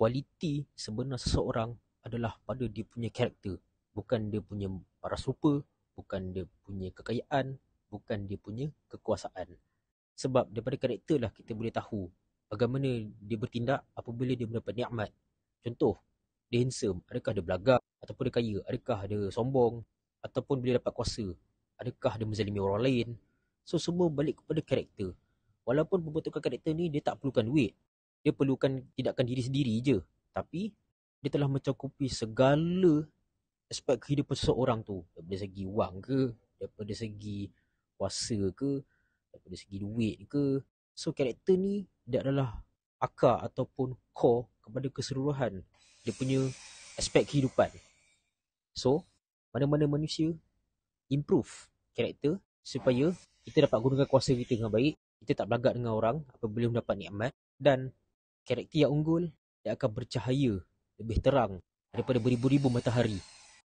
kualiti sebenar seseorang adalah pada dia punya karakter. Bukan dia punya paras rupa, bukan dia punya kekayaan, bukan dia punya kekuasaan. Sebab daripada karakter lah kita boleh tahu bagaimana dia bertindak apabila dia mendapat nikmat. Contoh, dia handsome, adakah dia belagak, ataupun dia kaya, adakah dia sombong, ataupun bila dapat kuasa, adakah dia menzalimi orang lain. So semua balik kepada karakter. Walaupun pembentukan karakter ni dia tak perlukan duit, dia perlukan tindakan diri sendiri je, tapi dia telah mencakupi segala aspek kehidupan seseorang tu, daripada segi wang ke, daripada segi kuasa ke, daripada segi duit ke. So karakter ni dia adalah akar ataupun core kepada keseluruhan dia punya aspek kehidupan. So mana-mana manusia improve karakter supaya kita dapat gunakan kuasa kita dengan baik, kita tak belagak dengan orang apabila mendapat nikmat, dan karakter yang unggul dia akan bercahaya lebih terang daripada beribu-ribu matahari